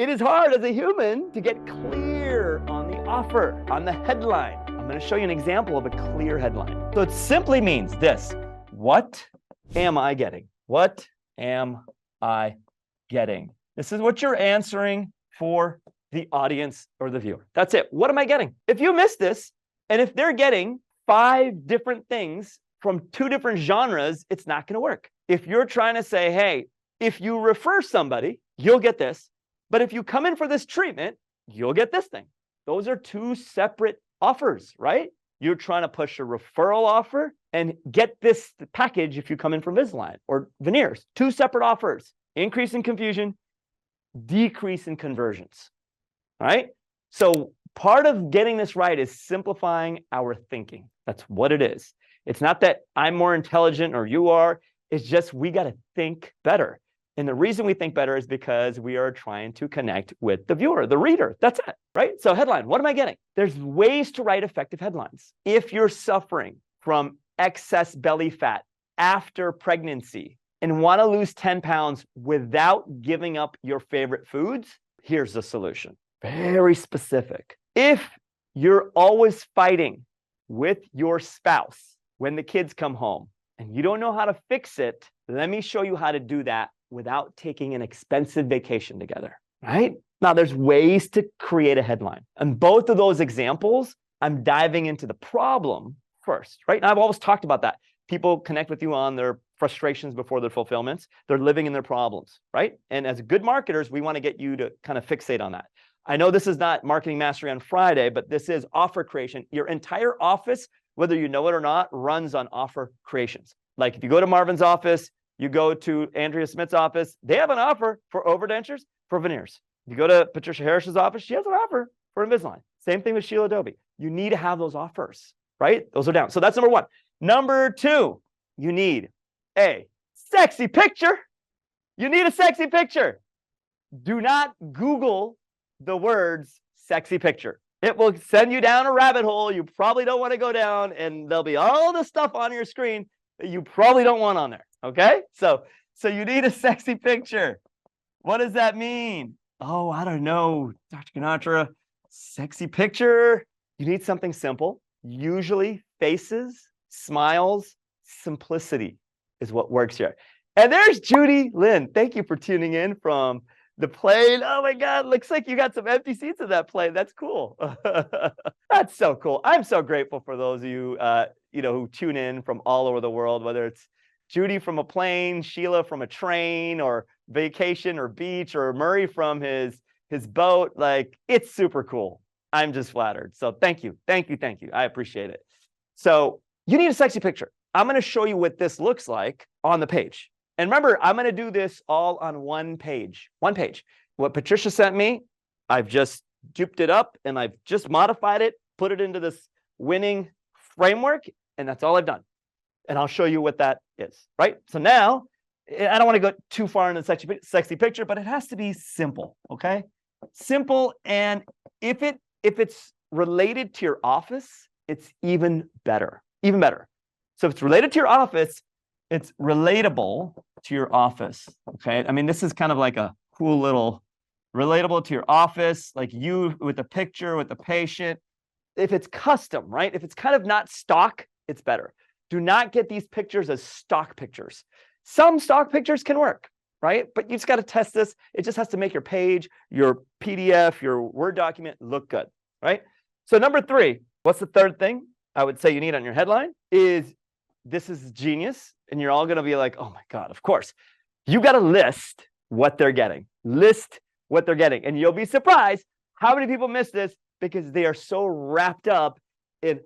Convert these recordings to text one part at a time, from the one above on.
It is hard as a human to get clear on the offer, on the headline. I'm going to show you an example of a clear headline. So it simply means this: what am I getting? What am I getting? This is what you're answering for the audience or the viewer. That's it. What am I getting? If you miss this, and if they're getting 5 different things from 2 different genres, it's not going to work. If you're trying to say, hey, if you refer somebody, you'll get this. But if you come in for this treatment, you'll get this thing. Those are 2 separate offers, right? You're trying to push a referral offer and get this package if you come in for Invisalign or veneers. 2 separate offers. Increase in confusion, decrease in conversions, right? So part of getting this right is simplifying our thinking. That's what it is. It's not that I'm more intelligent or you are. It's just we got to think better. And the reason we think better is because we are trying to connect with the viewer, the reader. That's it, right? So headline, what am I getting? There's ways to write effective headlines. If you're suffering from excess belly fat after pregnancy and want to lose 10 pounds without giving up your favorite foods, here's the solution. Very specific. If you're always fighting with your spouse when the kids come home and you don't know how to fix it, let me show you how to do that without taking an expensive vacation together, right? Now, there's ways to create a headline. And both of those examples, I'm diving into the problem first, right? And I've always talked about that. People connect with you on their frustrations before their fulfillments. They're living in their problems, right? And as good marketers, we want to get you to kind of fixate on that. I know this is not Marketing Mastery on Friday, but this is offer creation. Your entire office, whether you know it or not, runs on offer creations. Like if you go to Marvin's office, you go to Andrea Smith's office, they have an offer for Overdentures, for veneers. You go to Patricia Harris's office, she has an offer for Invisalign. Same thing with Sheila Doby. You need to have those offers, right? Those are down. So that's number 1. Number 2, you need a sexy picture. You need a sexy picture. Do not Google the words sexy picture. It will send you down a rabbit hole you probably don't want to go down, and there'll be all the stuff on your screen that you probably don't want on there. Okay, so you need a sexy picture. What does that mean? Oh, I don't know, Dr. Ganatra. Sexy picture. You need something simple. Usually faces, smiles, simplicity is what works here. And there's Judy Lynn. Thank you for tuning in from the plane. Oh my God, looks like you got some empty seats in that plane. That's cool. That's so cool. I'm so grateful for those of you, who tune in from all over the world, whether it's Judy from a plane, Sheila from a train, or vacation, or beach, or Murray from his boat. Like, it's super cool. I'm just flattered. So thank you. Thank you. Thank you. I appreciate it. So you need a sexy picture. I'm going to show you what this looks like on the page. And remember, I'm going to do this all on one page. One page. What Patricia sent me, I've just duped it up and I've just modified it, put it into this winning framework, and that's all I've done. And I'll show you what that is, right? So now, I don't want to go too far into the sexy picture, but it has to be simple, okay? Simple, and if it's related to your office, it's even better, even better. So if it's related to your office, it's relatable to your office, okay? I mean, this is kind of like a cool little relatable to your office, like you with the picture, with the patient. If it's custom, right? If it's kind of not stock, it's better. Do not get these pictures as stock pictures. Some stock pictures can work, right? But you just got to test this. It just has to make your page, your PDF, your Word document look good, right? So number 3, what's the third thing I would say you need on your headline is, this is genius. And you're all going to be like, oh my God, of course. You got to list what they're getting. List what they're getting. And you'll be surprised how many people miss this because they are so wrapped up in,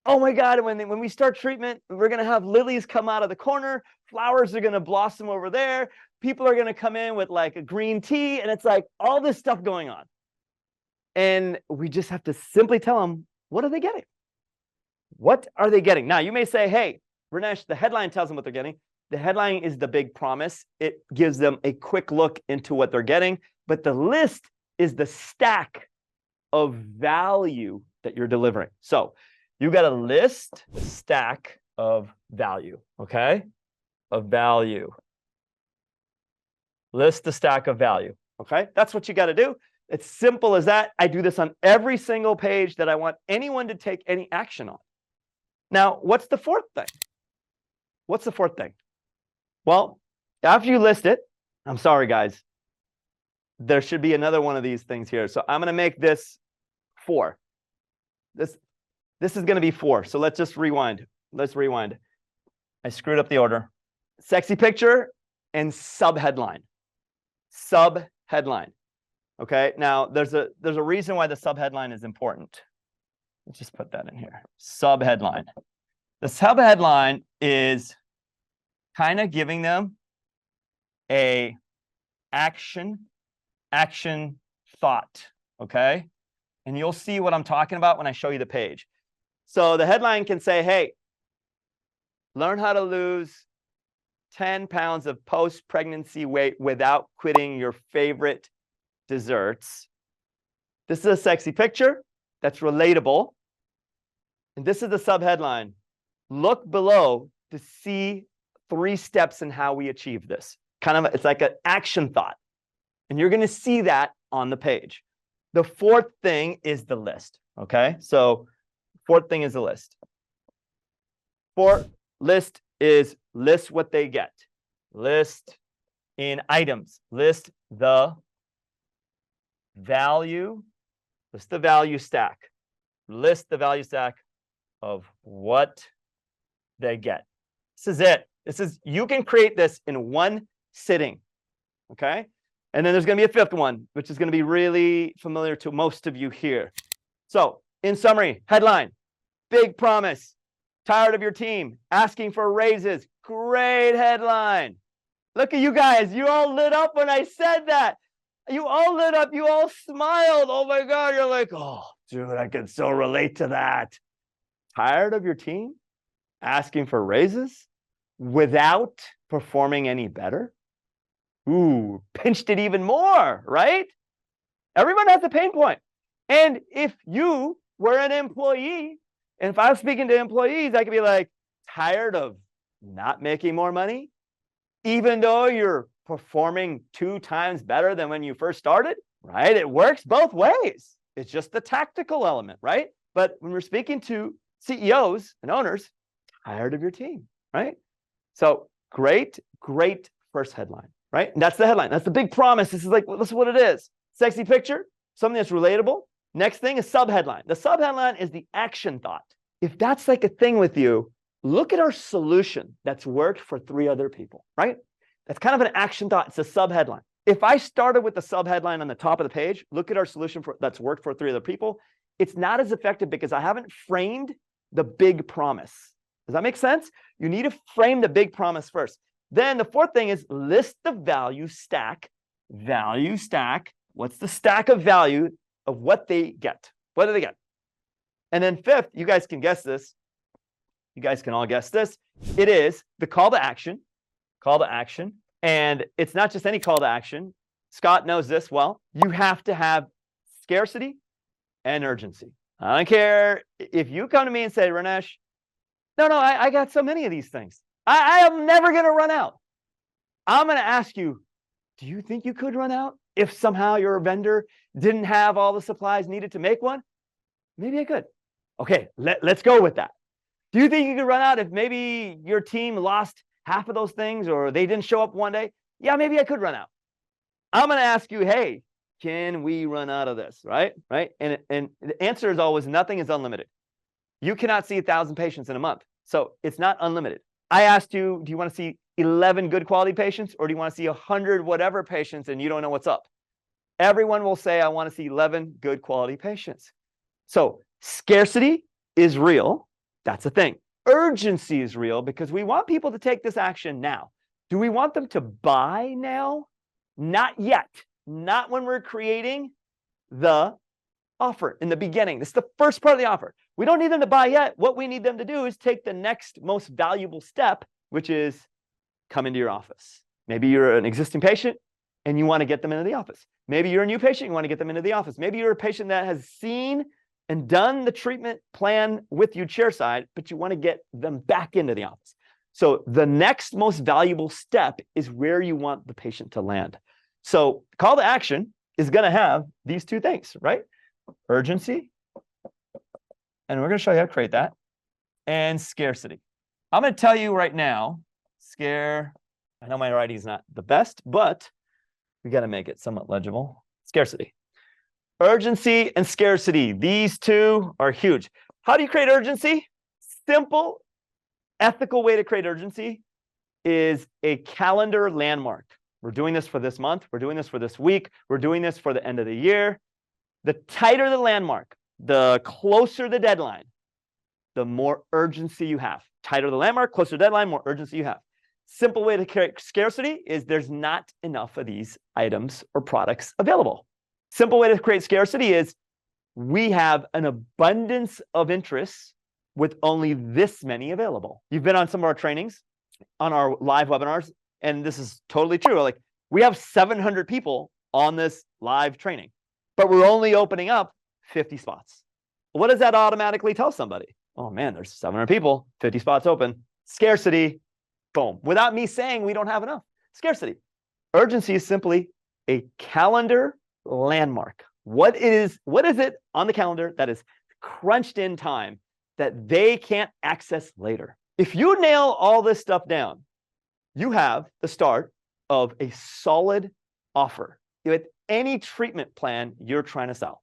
oh my God, when we start treatment, we're going to have lilies come out of the corner. Flowers are going to blossom over there. People are going to come in with like a green tea. And it's like all this stuff going on. And we just have to simply tell them, what are they getting? What are they getting? Now, you may say, hey, Ranesh, the headline tells them what they're getting. The headline is the big promise. It gives them a quick look into what they're getting. But the list is the stack of value that you're delivering. So you got to list the stack of value, okay? Of value. List the stack of value. Okay, that's what you got to do. It's simple as that. I do this on every single page that I want anyone to take any action on. Now, what's the fourth thing? What's the fourth thing? Well, after you list it, I'm sorry, guys, there should be another one of these things here. So I'm going to make this 4. This is going to be 4. So let's just rewind. Let's rewind. I screwed up the order. Sexy picture and subheadline. Subheadline. Okay. Now there's a reason why the subheadline is important. Let's just put that in here. Subheadline. The subheadline is kind of giving them a action thought. Okay. And you'll see what I'm talking about when I show you the page. So the headline can say, hey, learn how to lose 10 pounds of post-pregnancy weight without quitting your favorite desserts. This is a sexy picture that's relatable. And this is the subheadline. Look below to see 3 steps in how we achieve this. Kind of, it's like an action thought. And you're going to see that on the page. The fourth thing is the list. Okay, so fourth thing is the list. Fourth list is list what they get. List in items. List the value. List the value stack. List the value stack of what they get. This is it. This is, you can create this in one sitting. Okay. And then there's going to be a fifth one, which is going to be really familiar to most of you here. So in summary, headline, big promise, tired of your team, asking for raises. Great headline. Look at you guys. You all lit up when I said that. You all lit up. You all smiled. Oh my God. You're like, oh, dude, I can so relate to that. Tired of your team, asking for raises without performing any better? Ooh, pinched it even more, right? Everyone has a pain point. And if you were an employee, and if I was speaking to employees, I could be like, tired of not making more money, even though you're performing 2 times better than when you first started, right? It works both ways. It's just the tactical element, right? But when we're speaking to CEOs and owners, tired of your team, right? So great first headline. Right? And that's the headline. That's the big promise. This is like, well, this is what it is. Sexy picture, something that's relatable. Next thing is subheadline. The subheadline is the action thought. If that's like a thing with you, look at our solution that's worked for 3 other people, right? That's kind of an action thought. It's a subheadline. If I started with the subheadline on the top of the page, look at our solution that's worked for 3 other people. It's not as effective because I haven't framed the big promise. Does that make sense? You need to frame the big promise first. Then the fourth thing is list the value stack. Value stack. What's the stack of value of what they get? What do they get? And then fifth, you guys can guess this. You guys can all guess this. It is the call to action. Call to action. And it's not just any call to action. Scott knows this well. You have to have scarcity and urgency. I don't care if you come to me and say, Ranesh, no, I got so many of these things. I am never going to run out. I'm going to ask you, do you think you could run out if somehow your vendor didn't have all the supplies needed to make one? Maybe I could. Okay, let's go with that. Do you think you could run out if maybe your team lost half of those things or they didn't show up one day? Yeah, maybe I could run out. I'm going to ask you, hey, can we run out of this? Right? And the answer is always nothing is unlimited. You cannot see 1,000 patients in a month. So it's not unlimited. I asked you, do you want to see 11 good quality patients or do you want to see 100 whatever patients and you don't know what's up? Everyone will say, I want to see 11 good quality patients. So scarcity is real. That's a thing. Urgency is real because we want people to take this action now. Do we want them to buy now? Not yet. Not when we're creating the offer in the beginning. This is the first part of the offer. We don't need them to buy yet. What we need them to do is take the next most valuable step, which is come into your office. Maybe you're an existing patient and you want to get them into the office. Maybe you're a new patient, you want to get them into the office. Maybe you're a patient that has seen and done the treatment plan with you chairside, but you want to get them back into the office. So the next most valuable step is where you want the patient to land. So call to action is going to have these two things, right? Urgency, and we're going to show you how to create that, and scarcity. I'm going to tell you right now, I know my writing is not the best, but we got to make it somewhat legible. Scarcity. Urgency and scarcity. These two are huge. How do you create urgency? Simple, ethical way to create urgency is a calendar landmark. We're doing this for this month. We're doing this for this week. We're doing this for the end of the year. The tighter the landmark, the closer the deadline, the more urgency you have. Tighter the landmark, closer the deadline, more urgency you have. Simple way to create scarcity is there's not enough of these items or products available. Simple way to create scarcity is we have an abundance of interests with only this many available. You've been on some of our trainings, on our live webinars, and this is totally true. Like, we have 700 people on this live training, but we're only opening up 50 spots. What does that automatically tell somebody? Oh man, there's 700 people, 50 spots open. Scarcity, boom. Without me saying we don't have enough. Scarcity. Urgency is simply a calendar landmark. What is it on the calendar that is crunched in time that they can't access later? If you nail all this stuff down, you have the start of a solid offer with any treatment plan you're trying to sell.